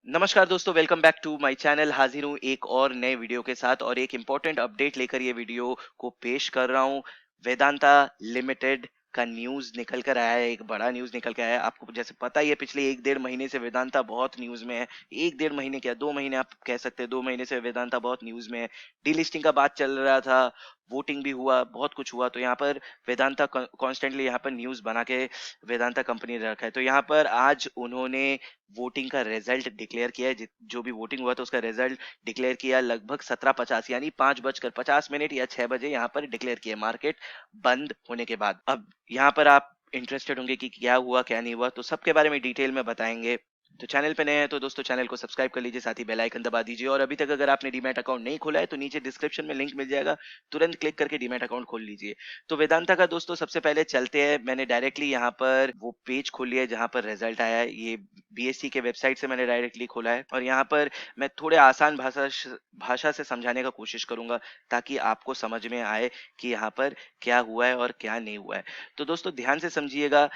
नमस्कार दोस्तों, welcome back to my channel. हाजिर हूँ एक और नए वीडियो के साथ और एक इम्पोर्टेंट अपडेट लेकर ये वीडियो को पेश कर रहा हूँ। वेदांता लिमिटेड का न्यूज़ निकल कर आया है, एक बड़ा न्यूज़ निकल के आया है। आपको जैसे पता ही है, पिछले 1 डेढ़ महीने से वेदांता बहुत न्यूज़ में है। 1 डेढ़ महीने क्या, 2 महीने आप कह सकते हैं, 2 महीने से वेदांता बहुत न्यूज़ में है। डीलिस्टिंग का बात चल रहा था, वोटिंग भी हुआ, बहुत कुछ हुआ। तो यहाँ पर वेदांता कॉन्स्टेंटली यहाँ पर न्यूज़ बना के वेदांता कंपनी ने रखा है। तो यहाँ पर आज उन्होंने वोटिंग का रिजल्ट डिक्लेयर किया है। जो भी वोटिंग हुआ था उसका रिजल्ट डिक्लेयर किया लगभग 17:50 यानी 5:50 या 6 बजे यहाँ पर डिक्लेयर किया, मार्केट बंद होने के बाद। अब यहाँ पर आप इंटरेस्टेड होंगे कि क्या हुआ क्या नहीं हुआ, तो सबके बारे में डिटेल में बताएंगे। तो चैनल पे नए हैं तो दोस्तों चैनल को सब्सक्राइब कर लीजिए, साथ ही बेल आइकन दबा दीजिए। और अभी तक अगर आपने डीमैट अकाउंट नहीं खोला है तो नीचे डिस्क्रिप्शन में लिंक मिल जाएगा, तुरंत क्लिक करके डीमैट अकाउंट खोल लीजिए। तो वेदांता का दोस्तों सबसे पहले चलते हैं, मैंने डायरेक्टली यहाँ पर वो पेज खोल लिया है जहाँ पर रिजल्ट आया है। ये बीएससी के वेबसाइट से मैंने डायरेक्टली खोला है और यहाँ पर मैं थोड़े आसान भाषा से समझाने का कोशिश करूंगा ताकि आपको समझ में आए कि यहाँ पर क्या हुआ है और क्या नहीं हुआ है। तो दोस्तों ध्यान से समझिएगा,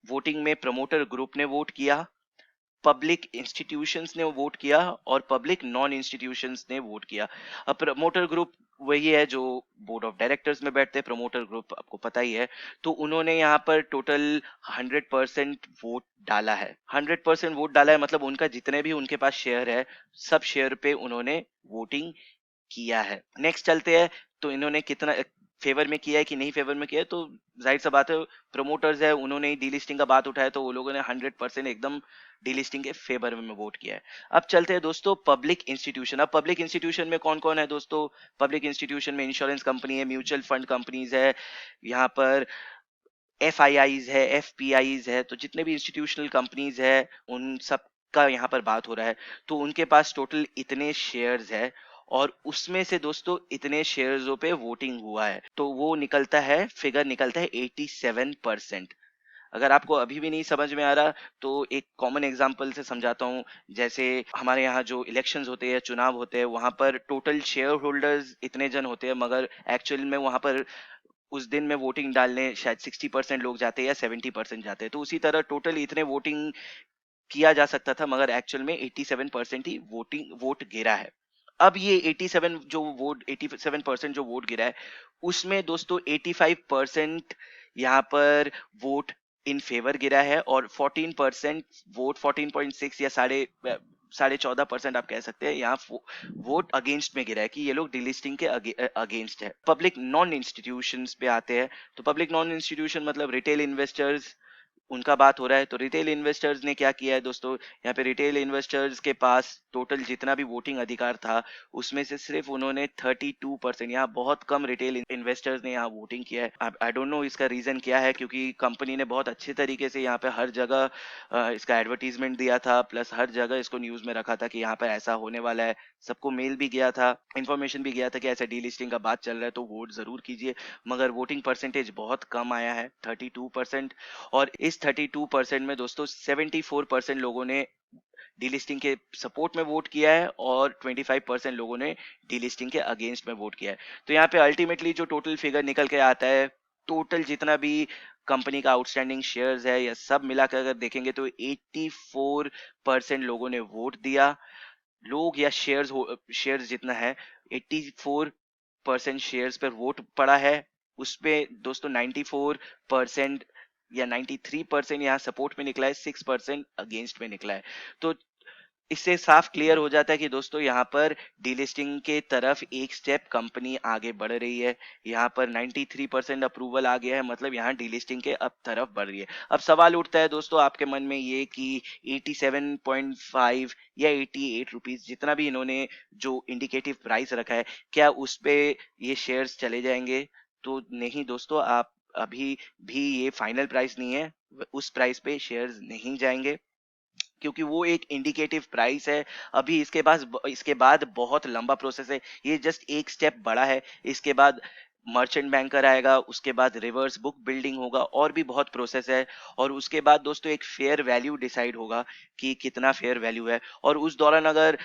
वोटिंग में प्रमोटर ग्रुप ने वोट किया, पब्लिक इंस्टीट्यूशंस ने वोट किया और पब्लिक नॉन इंस्टीट्यूशंस ने वोट किया। अब प्रमोटर ग्रुप वही है जो बोर्ड ऑफ डायरेक्टर्स में बैठते हैं, प्रमोटर ग्रुप आपको पता ही है। तो उन्होंने यहाँ पर टोटल 100% वोट डाला है। 100% वोट डाला है मतलब उनका जितने भी उनके पास शेयर है, सब शेयर पे उन्होंने वोटिंग किया है। नेक्स्ट चलते हैं, तो इन्होंने कितना फेवर में किया है कि नहीं फेवर में किया है, तो जाहिर सा बात है, प्रमोटर्स है, उन्होंने ही डीलिस्टिंग का बात उठाया तो वो लोगों ने 100% एकदम डीलिस्टिंग के फेवर में वोट किया है। अब चलते हैं दोस्तों पब्लिक इंस्टीट्यूशन। अब पब्लिक इंस्टीट्यूशन में कौन कौन है दोस्तों? पब्लिक इंस्टीट्यूशन में इंश्योरेंस कंपनी है, म्यूचुअल फंड कंपनीज है, यहाँ पर एफ आई आईज है, एफ पी आईज है। तो जितने भी इंस्टीट्यूशनल कंपनीज है उन सब का यहाँ पर बात हो रहा है। तो उनके पास टोटल इतने शेयर्स है और उसमें से दोस्तों इतने शेयर्सों पे वोटिंग हुआ है, तो वो निकलता है, फिगर निकलता है 87%। अगर आपको अभी भी नहीं समझ में आ रहा तो एक कॉमन एग्जांपल से समझाता हूँ। जैसे हमारे यहाँ जो इलेक्शंस होते हैं, चुनाव होते हैं, वहां पर टोटल शेयर होल्डर्स इतने जन होते हैं, मगर एक्चुअल में वहां पर उस दिन में वोटिंग डालने शायद 60% लोग जाते हैं या 70% जाते हैं। तो उसी तरह टोटल इतने वोटिंग किया जा सकता था, मगर एक्चुअल में 87% ही वोट गिरा है। अब ये 87% जो वोट गिरा है, उसमें दोस्तों 85% यहाँ पर वोट इन फेवर गिरा है और 14% वोट, 14.6 या साढ़े 14.5% आप कह सकते हैं, यहाँ वोट अगेंस्ट में गिरा है कि ये लोग डिलिस्टिंग के अगेंस्ट है। पब्लिक नॉन इंस्टीट्यूशंस पे आते हैं। तो पब्लिक नॉन इंस्टीट्यूशन मतलब रिटेल इन्वेस्टर्स, उनका बात हो रहा है। तो रिटेल इन्वेस्टर्स ने क्या किया है दोस्तों, यहाँ पे रिटेल इन्वेस्टर्स के पास टोटल जितना भी वोटिंग अधिकार था उसमें से सिर्फ उन्होंने 32%, यहाँ बहुत कम रिटेल इन्वेस्टर्स ने यहाँ वोटिंग किया है। आई डोंट नो इसका रीजन क्या है, क्योंकि कंपनी ने बहुत अच्छे तरीके से यहाँ पे हर जगह इसका एडवर्टीजमेंट दिया था, प्लस हर जगह इसको न्यूज में रखा था कि यहाँ पे ऐसा होने वाला है। सबको मेल भी गया था, इन्फॉर्मेशन भी गया था कि ऐसे डीलिस्टिंग का बात चल रहा है तो वोट जरूर कीजिए। मगर वोटिंग परसेंटेज बहुत कम आया है, 32%। और इस 32% में दोस्तों 74% लोगों ने डीलिस्टिंग के सपोर्ट में वोट किया है और 25% लोगों ने डीलिस्टिंग के अगेंस्ट में वोट किया है। तो यहाँ पे अल्टीमेटली जो टोटल फिगर निकल के आता है, टोटल जितना भी कंपनी का आउटस्टैंडिंग शेयर्स है या सब मिलाकर अगर देखेंगे तो 84% लोगों ने वोट दिया। लोग या शेयर्स जितना है, 84% शेयर्स पर वोट पड़ा है। उसपे दोस्तों 94% या 93% यहाँ सपोर्ट में निकला है, 6% अगेंस्ट में निकला है। तो इससे साफ क्लियर हो जाता है कि दोस्तों यहाँ पर डीलिस्टिंग के तरफ एक स्टेप कंपनी आगे बढ़ रही है। यहाँ पर 93% अप्रूवल आ गया है, मतलब यहाँ डीलिस्टिंग के अब तरफ बढ़ रही है। अब सवाल उठता है दोस्तों आपके मन में ये कि 87.5 या 88 रुपीज जितना भी इन्होंने जो इंडिकेटिव प्राइस रखा है, क्या उस पे ये शेयर्स चले जाएंगे? तो नहीं दोस्तों, आप अभी भी ये फाइनल प्राइस नहीं है, उस प्राइस पे शेयर्स नहीं जाएंगे, क्योंकि वो एक इंडिकेटिव प्राइस है। अभी इसके बाद बहुत लंबा प्रोसेस है, ये जस्ट एक स्टेप बड़ा है। इसके बाद मर्चेंट बैंकर आएगा, उसके बाद रिवर्स बुक बिल्डिंग होगा, और भी बहुत प्रोसेस है। और उसके बाद दोस्तों एक फेयर वैल्यू डिसाइड होगा कि कितना फेयर वैल्यू है। और उस दौरान अगर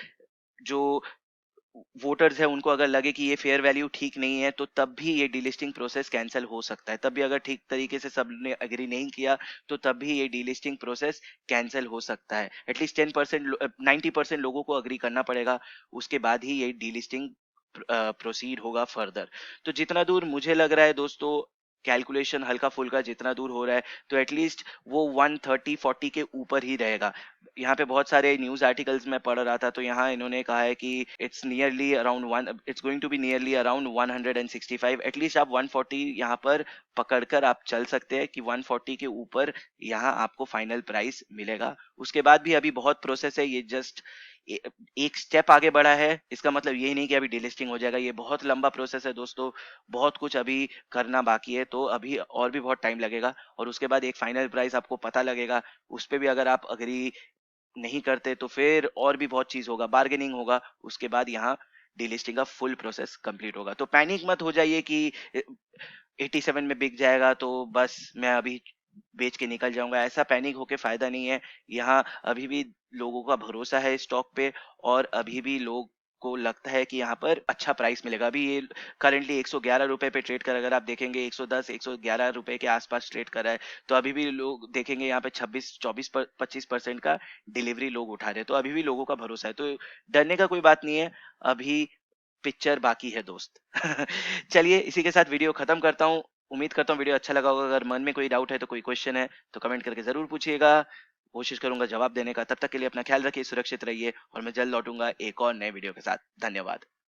जो वोटर्स है उनको अगर लगे कि ये फेयर वैल्यू ठीक नहीं है, तो तब भी ये डीलिस्टिंग प्रोसेस कैंसिल हो सकता है। तब भी अगर ठीक तरीके से सबने एग्री नहीं किया, तो तब भी ये डीलिस्टिंग प्रोसेस कैंसिल हो सकता है। एटलीस्ट 10% 90% लोगों को अग्री करना पड़ेगा, उसके बाद ही ये डीलिस्टिंग प्रोसीड होगा फर्दर। तो जितना दूर मुझे लग रहा है दोस्तों, कैलकुलेशन हल्का फुल्का जितना दूर हो रहा है, तो एटलीस्ट वो 130-40 के ऊपर ही रहेगा। यहाँ पे बहुत सारे न्यूज आर्टिकल्स में पढ़ रहा था, तो यहाँ इन्होंने कहा है कि it's going to be nearly around 165। At least आप 140 यहाँ पर पकड़कर आप चल सकते हैं कि 140 के ऊपर यहाँ आपको फाइनल प्राइस मिलेगा। उसके बाद भी अभी बहुत प्रोसेस है, ये जस्ट एक स्टेप आगे बढ़ा है। इसका मतलब ये नहीं कि अभी डिलिस्टिंग हो जाएगा, ये बहुत लंबा प्रोसेस है दोस्तों। बहुत कुछ अभी करना बाकी है, तो अभी और भी बहुत टाइम लगेगा, और उसके बाद एक फाइनल प्राइस आपको पता लगेगा। उस पे भी अगर आप अग्री नहीं करते, तो फिर और भी बहुत चीज होगा, बार्गेनिंग होगा, उसके बाद यहाँ डीलिस्टिंग का फुल प्रोसेस कंप्लीट होगा। तो पैनिक मत हो जाइए कि 87 में बिक जाएगा तो बस मैं अभी बेच के निकल जाऊंगा। ऐसा पैनिक होके फायदा नहीं है। यहाँ अभी भी लोगों का भरोसा है स्टॉक पे, और अभी भी लोग को लगता है कि यहाँ पर अच्छा प्राइस मिलेगा। अभी ये करंटली 111 रुपए पे ट्रेड कर, अगर आप देखेंगे 110 111 रुपए के आसपास ट्रेड कर रहा है, तो अभी भी लोग देखेंगे यहाँ पे 26-24-25% का डिलीवरी लोग उठा रहे हैं। तो अभी भी लोगों का भरोसा है, तो डरने का कोई बात नहीं है। अभी पिक्चर बाकी है दोस्त। चलिए इसी के साथ वीडियो खत्म करता हूँ। उम्मीद करता हूँ वीडियो अच्छा लगा होगा। अगर मन में कोई डाउट है, तो कोई क्वेश्चन है, तो कमेंट करके जरूर पूछिएगा। कोशिश करूंगा जवाब देने का। तब तक के लिए अपना ख्याल रखिए, सुरक्षित रहिए, और मैं जल्द लौटूंगा एक और नए वीडियो के साथ। धन्यवाद।